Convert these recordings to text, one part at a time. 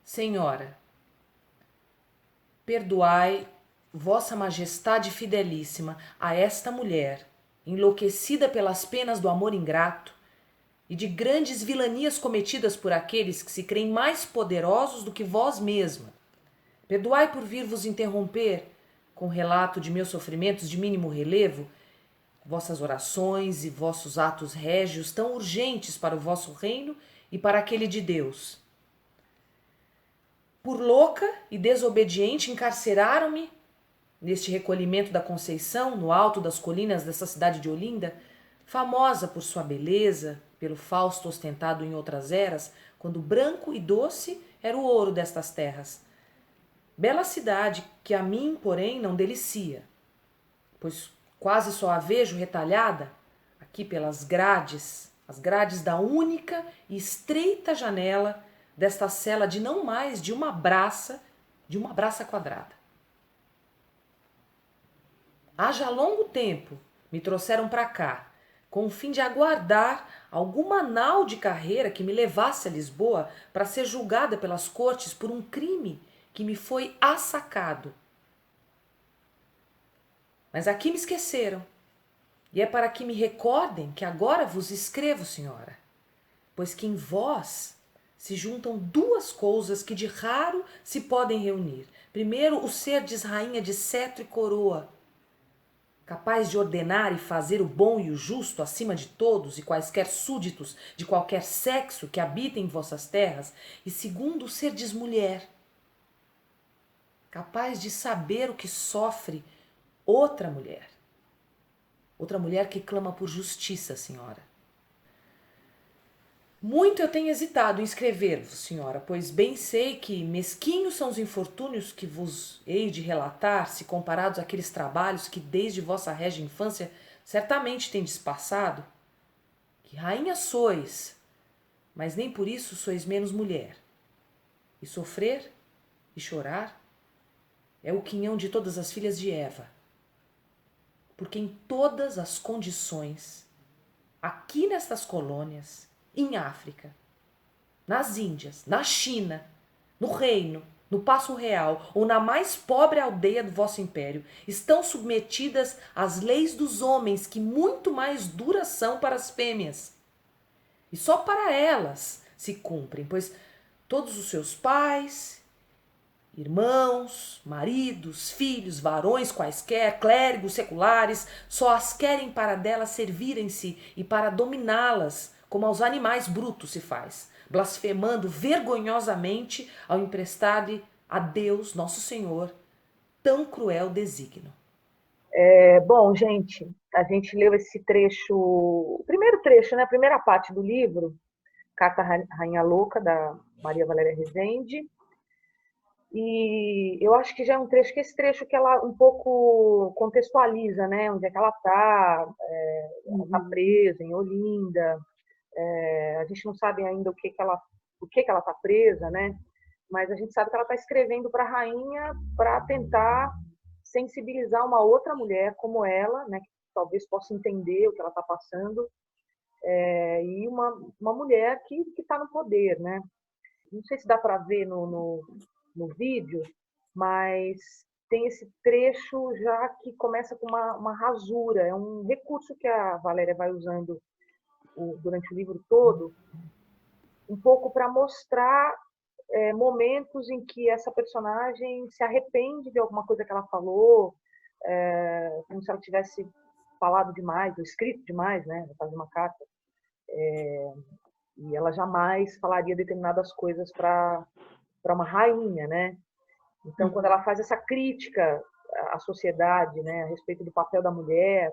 Senhora, perdoai, vossa majestade fidelíssima, a esta mulher, enlouquecida pelas penas do amor ingrato e de grandes vilanias cometidas por aqueles que se creem mais poderosos do que vós mesma. Perdoai por vir vos interromper com relato de meus sofrimentos de mínimo relevo, vossas orações e vossos atos régios tão urgentes para o vosso reino e para aquele de Deus. Por louca e desobediente encarceraram-me neste recolhimento da Conceição, no alto das colinas dessa cidade de Olinda, famosa por sua beleza, pelo fausto ostentado em outras eras, quando branco e doce era o ouro destas terras. Bela cidade que a mim, porém, não delicia, pois quase só a vejo retalhada aqui pelas grades, as grades da única e estreita janela desta cela de não mais de uma braça quadrada. Há já longo tempo me trouxeram para cá, com o fim de aguardar alguma nau de carreira que me levasse a Lisboa para ser julgada pelas cortes por um crime que me foi assacado. Mas aqui me esqueceram, e é para que me recordem que agora vos escrevo, senhora, pois que em vós se juntam duas coisas que de raro se podem reunir. Primeiro, o serdes rainha de cetro e coroa, capaz de ordenar e fazer o bom e o justo acima de todos e quaisquer súditos de qualquer sexo que habitem em vossas terras. E segundo, serdes mulher, capaz de saber o que sofre outra mulher. Outra mulher que clama por justiça, senhora. Muito eu tenho hesitado em escrever-vos, senhora, pois bem sei que mesquinhos são os infortúnios que vos hei de relatar, se comparados àqueles trabalhos que desde vossa régia infância certamente tendes passado. Que rainha sois, mas nem por isso sois menos mulher. E sofrer e chorar é o quinhão de todas as filhas de Eva. Porque em todas as condições, aqui nestas colônias, em África, nas Índias, na China, no Reino, no Paço Real ou na mais pobre aldeia do vosso império, estão submetidas às leis dos homens, que muito mais duras são para as fêmeas. E só para elas se cumprem, pois todos os seus pais, irmãos, maridos, filhos, varões quaisquer, clérigos seculares, só as querem para delas servirem-se e para dominá-las, como aos animais brutos se faz, blasfemando vergonhosamente ao emprestar-lhe a Deus, nosso Senhor, tão cruel desígnio. Bom, gente, a gente leu esse trecho, o primeiro trecho, né, a primeira parte do livro, Carta Rainha Louca, da Maria Valéria Rezende, e eu acho que já é um trecho, que esse trecho que ela um pouco contextualiza, né, onde é que ela tá presa em Olinda, a gente não sabe ainda o que ela tá presa, né, mas a gente sabe que ela está escrevendo para a rainha para tentar sensibilizar uma outra mulher como ela, né, que talvez possa entender o que ela está passando, e uma mulher que está no poder, né? Não sei se dá para ver no vídeo, mas tem esse trecho já que começa com uma rasura, é um recurso que a Valéria vai usando durante o livro todo, um pouco para mostrar momentos em que essa personagem se arrepende de alguma coisa que ela falou, como se ela tivesse falado demais, ou escrito demais, né, no caso de uma carta, e ela jamais falaria determinadas coisas para uma rainha, né? Então, quando ela faz essa crítica à sociedade, né, a respeito do papel da mulher,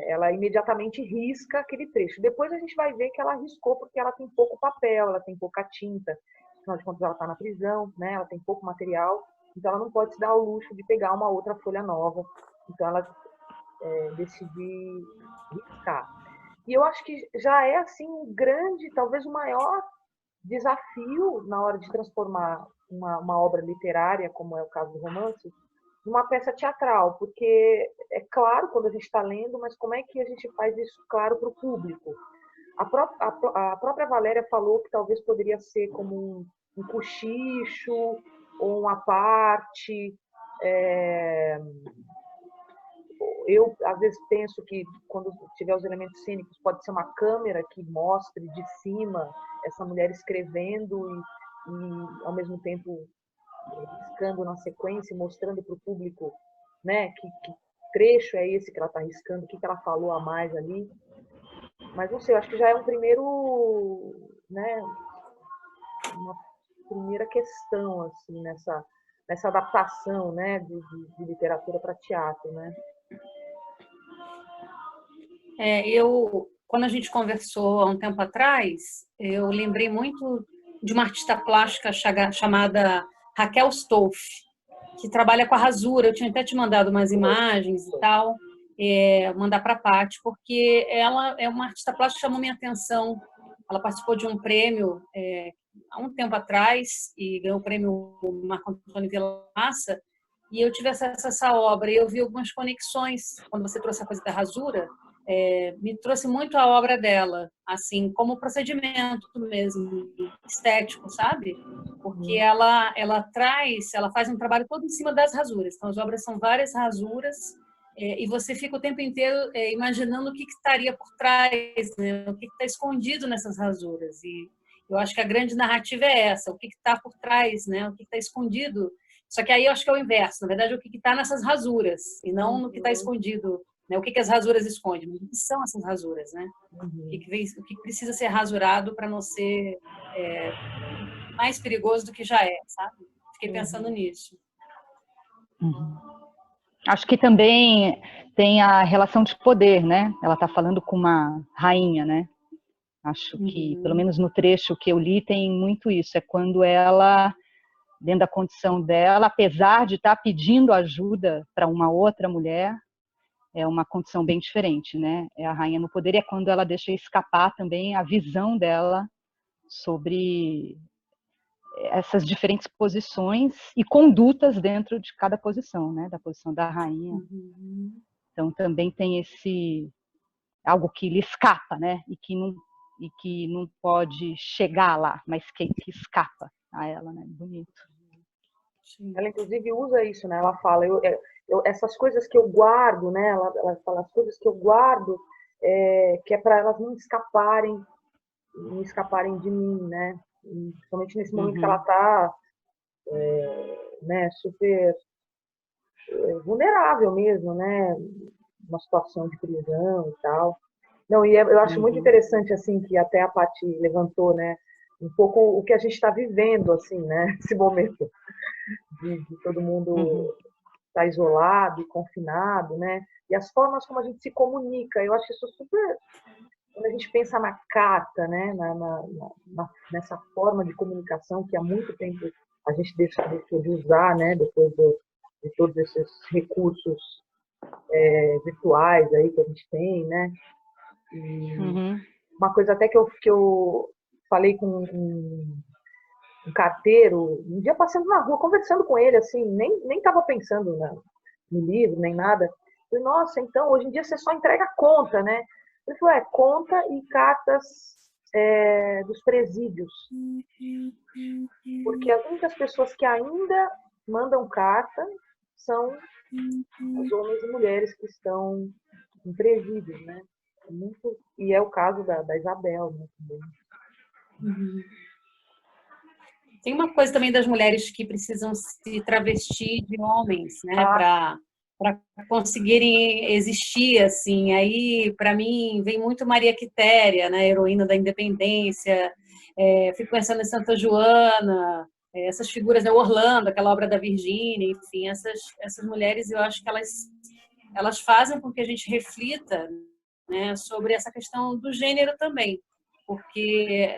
ela imediatamente risca aquele trecho. Depois a gente vai ver que ela riscou porque ela tem pouco papel, ela tem pouca tinta, afinal de contas ela está na prisão, né? Ela tem pouco material, então ela não pode se dar ao luxo de pegar uma outra folha nova. Então ela decidiu riscar. E eu acho que já é assim um grande, talvez o maior desafio na hora de transformar uma obra literária, como é o caso do romance, numa peça teatral, porque é claro quando a gente está lendo, mas como é que a gente faz isso claro para o público? A própria Valéria falou que talvez poderia ser como um cochicho ou uma parte. Eu, às vezes, penso que, quando tiver os elementos cênicos, pode ser uma câmera que mostre de cima essa mulher escrevendo e ao mesmo tempo, riscando na sequência, mostrando para o público, né, que trecho é esse que ela está riscando, o que ela falou a mais ali. Mas não sei, eu acho que já é um primeiro, né, uma primeira questão assim nessa adaptação, né, de literatura para teatro, né? Quando a gente conversou há um tempo atrás, eu lembrei muito de uma artista plástica chamada Raquel Stolf, que trabalha com a rasura. Eu tinha até te mandado umas imagens e tal, mandar para a Paty, porque ela é uma artista plástica que chamou minha atenção. Ela participou de um prêmio há um tempo atrás e ganhou o prêmio Marco Antônio Vilaça, e eu tive acesso a essa obra e eu vi algumas conexões. Quando você trouxe a coisa da rasura, me trouxe muito a obra dela, assim, como procedimento mesmo, estético, sabe? Porque ela faz um trabalho todo em cima das rasuras. Então, as obras são várias rasuras, e você fica o tempo inteiro imaginando o que estaria por trás, né? O que está escondido nessas rasuras. E eu acho que a grande narrativa é essa, o que está por trás, né? O que está escondido. Só que aí eu acho que é o inverso, na verdade, o que está nessas rasuras, e não no que está escondido, né? O que as rasuras escondem, o que são essas rasuras, né? O que precisa ser rasurado para não ser mais perigoso do que já é, sabe? Fiquei pensando nisso. Acho que também tem a relação de poder, né? Ela está falando com uma rainha, né? Acho que, pelo menos no trecho que eu li, tem muito isso. É quando ela, dentro da condição dela, apesar de estar pedindo ajuda para uma outra mulher, é uma condição bem diferente, né? É a rainha no poder, é quando ela deixa escapar também a visão dela sobre essas diferentes posições e condutas dentro de cada posição, né? Da posição da rainha. Então também tem esse algo que lhe escapa, né? E que não pode chegar lá, mas que escapa a ela, né? Bonito. Ela inclusive usa isso, né? Ela fala, essas coisas que eu guardo, né? Ela fala, as coisas que eu guardo, que é para elas não escaparem de mim, né? E, principalmente nesse momento que ela está, né? Super vulnerável mesmo, né? Uma situação de prisão e tal. Não, e eu acho muito interessante assim que até a Paty levantou, né? Um pouco o que a gente está vivendo, assim, né? Esse momento de todo mundo estar isolado e confinado, né? E as formas como a gente se comunica, eu acho isso super. Quando a gente pensa na carta, né? Nessa forma de comunicação que há muito tempo a gente deixou de usar, né? Depois de todos esses recursos virtuais aí que a gente tem, né? E uma coisa até que eu falei com um carteiro, um dia passando na rua, conversando com ele, assim, nem estava pensando no livro, nem nada. Eu falei, nossa, então, hoje em dia você só entrega conta, né? Ele falou, conta e cartas dos presídios. Porque as únicas pessoas que ainda mandam carta são os homens e mulheres que estão em presídios, né? E é o caso da Isabel, né? Também. Tem uma coisa também das mulheres que precisam se travestir de homens, né, para conseguirem existir, assim. Aí, para mim, vem muito Maria Quitéria, né, heroína da independência. Fico pensando em Santa Joana, essas figuras da Orlando, aquela obra da Virgínia, enfim, essas mulheres, eu acho que elas fazem com que a gente reflita, né, sobre essa questão do gênero também. Porque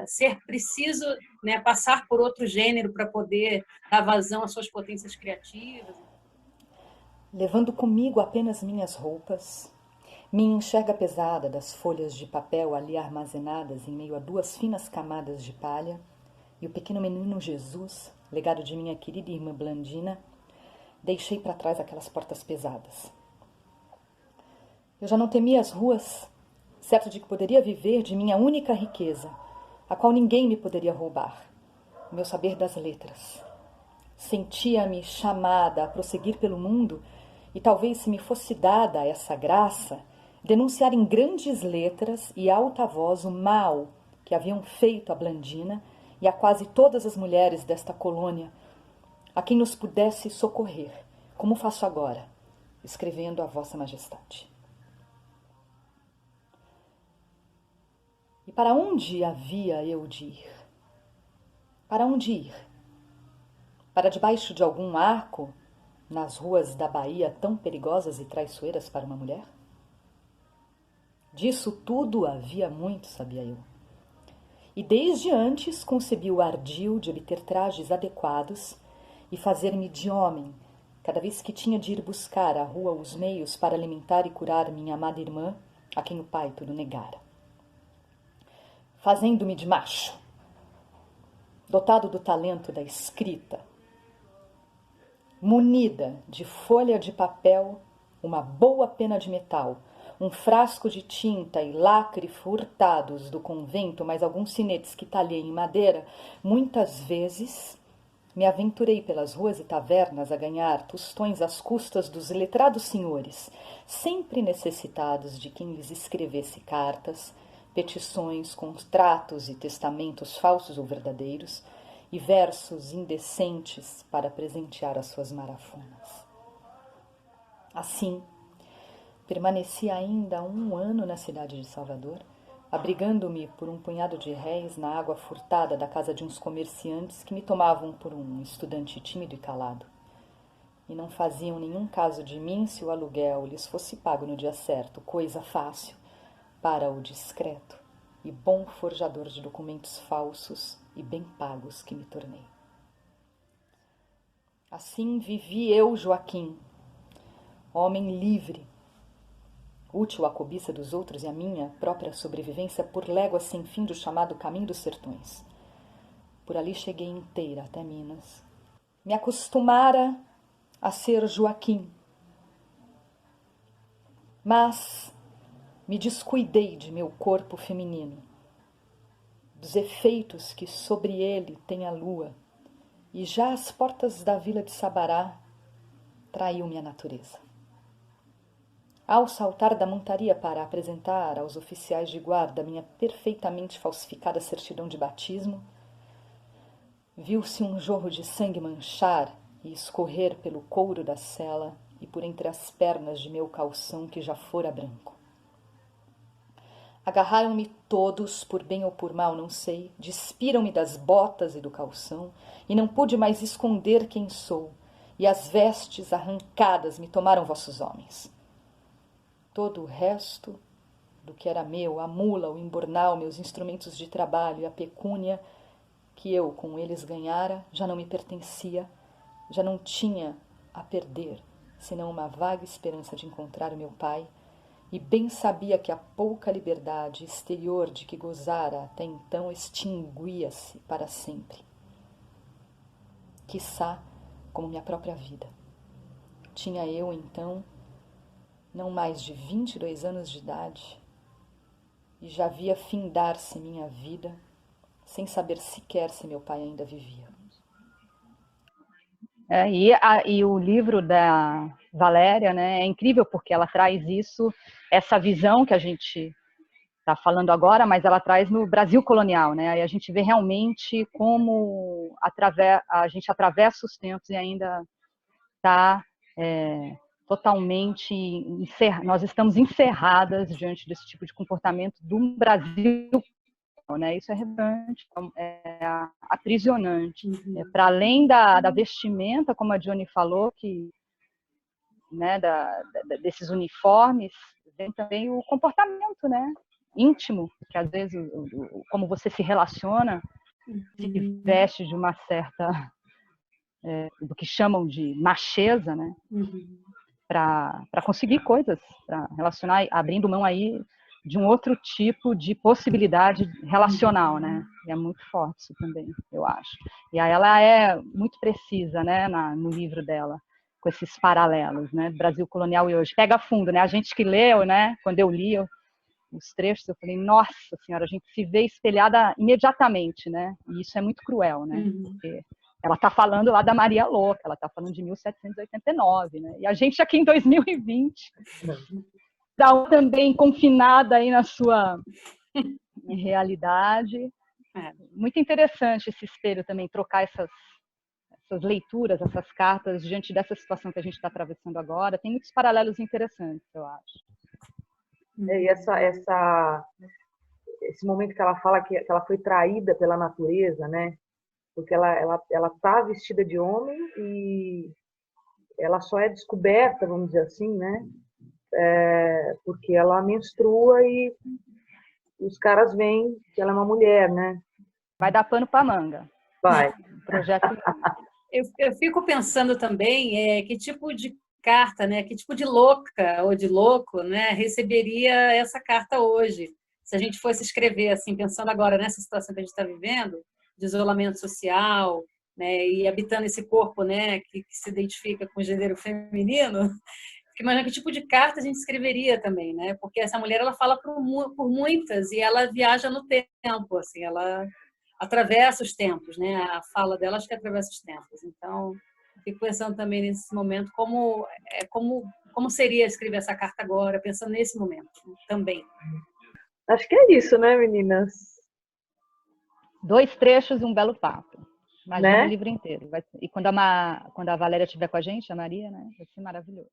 ser preciso, né, passar por outro gênero para poder dar vazão às suas potências criativas. Levando comigo apenas minhas roupas, minha enxerga pesada das folhas de papel ali armazenadas em meio a 2 finas camadas de palha, e o pequeno menino Jesus, legado de minha querida irmã Blandina, deixei para trás aquelas portas pesadas. Eu já não temia as ruas, certo de que poderia viver de minha única riqueza, a qual ninguém me poderia roubar. o meu saber das letras. Sentia-me chamada a prosseguir pelo mundo e talvez, se me fosse dada essa graça, denunciar em grandes letras e alta voz o mal que haviam feito a Blandina e a quase todas as mulheres desta colônia, a quem nos pudesse socorrer, como faço agora, escrevendo a Vossa Majestade. E para onde havia eu de ir? Para onde ir? Para debaixo de algum arco, nas ruas da Bahia tão perigosas e traiçoeiras para uma mulher? Disso tudo havia muito, sabia eu. E desde antes concebi o ardil de obter trajes adequados e fazer-me de homem, cada vez que tinha de ir buscar à rua os meios para alimentar e curar minha amada irmã, a quem o pai tudo negara. Fazendo-me de macho, dotado do talento da escrita, munida de folha de papel, uma boa pena de metal, um frasco de tinta e lacre furtados do convento, mais alguns sinetes que talhei em madeira, muitas vezes me aventurei pelas ruas e tavernas a ganhar tostões às custas dos letrados senhores, sempre necessitados de quem lhes escrevesse cartas, petições, contratos e testamentos falsos ou verdadeiros, e versos indecentes para presentear as suas marafonas. Assim, permaneci ainda 1 ano na cidade de Salvador, abrigando-me por um punhado de réis na água furtada da casa de uns comerciantes que me tomavam por um estudante tímido e calado, e não faziam nenhum caso de mim se o aluguel lhes fosse pago no dia certo, coisa fácil para o discreto e bom forjador de documentos falsos e bem pagos que me tornei. Assim vivi eu, Joaquim, homem livre, útil à cobiça dos outros e à minha própria sobrevivência por léguas sem fim do chamado Caminho dos Sertões. Por ali cheguei inteira até Minas. Me acostumara a ser Joaquim, mas me descuidei de meu corpo feminino, dos efeitos que sobre ele tem a lua, e já às portas da vila de Sabará traiu-me a natureza. Ao saltar da montaria para apresentar aos oficiais de guarda minha perfeitamente falsificada certidão de batismo, viu-se um jorro de sangue manchar e escorrer pelo couro da sela e por entre as pernas de meu calção que já fora branco. Agarraram-me todos, por bem ou por mal, não sei, despiram-me das botas e do calção, e não pude mais esconder quem sou, e as vestes arrancadas me tomaram vossos homens. Todo o resto do que era meu, a mula, o embornal, meus instrumentos de trabalho e a pecúnia que eu com eles ganhara, já não me pertencia, já não tinha a perder, senão uma vaga esperança de encontrar o meu pai, e bem sabia que a pouca liberdade exterior de que gozara até então extinguia-se para sempre. Quiçá, como minha própria vida. Tinha eu, então, não mais de 22 anos de idade, e já via findar-se minha vida, sem saber sequer se meu pai ainda vivia. E o livro da Valéria, né, é incrível porque ela traz isso, essa visão que a gente está falando agora, mas ela traz no Brasil colonial, né? Aí a gente vê realmente como a gente atravessa os tempos e ainda está totalmente nós estamos encerradas diante desse tipo de comportamento do Brasil, né? Isso é revoltante, é aprisionante. Uhum. Para além da vestimenta, como a Johnny falou, que, né, desses uniformes, vem também o comportamento, né, íntimo, que às vezes, como você se relaciona, se veste de uma certa, do que chamam de macheza, né, para conseguir coisas, para relacionar, abrindo mão aí de um outro tipo de possibilidade relacional, né? E é muito forte isso também, eu acho. E aí ela é muito precisa, né, no livro dela, com esses paralelos, né? Brasil colonial e hoje. Pega fundo, né? A gente que leu, né? Quando eu li, os trechos, eu falei, nossa senhora, a gente se vê espelhada imediatamente, né? E isso é muito cruel, né? Porque ela está falando lá da Maria Louca, ela está falando de 1789, né? E a gente aqui em 2020, também confinada aí na sua realidade. Muito interessante esse espelho também, trocar essas leituras, essas cartas diante dessa situação que a gente está atravessando agora. Tem muitos paralelos interessantes, eu acho. E esse momento que ela fala que ela foi traída pela natureza, né? Porque ela tá vestida de homem e ela só é descoberta, vamos dizer assim, né? Porque ela menstrua e os caras veem que ela é uma mulher, né? Vai dar pano para manga. Vai. Projeto. Eu fico pensando também que tipo de carta, né? Que tipo de louca ou de louco, né? Receberia essa carta hoje, se a gente fosse escrever assim, pensando agora nessa situação que a gente está vivendo, de isolamento social, né? E habitando esse corpo, né? Que se identifica com o gênero feminino. Imagina que tipo de carta a gente escreveria também, né? Porque essa mulher ela fala por muitas e ela viaja no tempo, assim, ela atravessa os tempos, né? A fala dela acho que atravessa os tempos. Então, fico pensando também nesse momento como seria escrever essa carta agora, pensando nesse momento também. Acho que é isso, né, meninas? 2 trechos e um belo papo. Imagina, né? O livro inteiro. E quando a Valéria estiver com a gente, a Maria, né? Vai ser maravilhoso.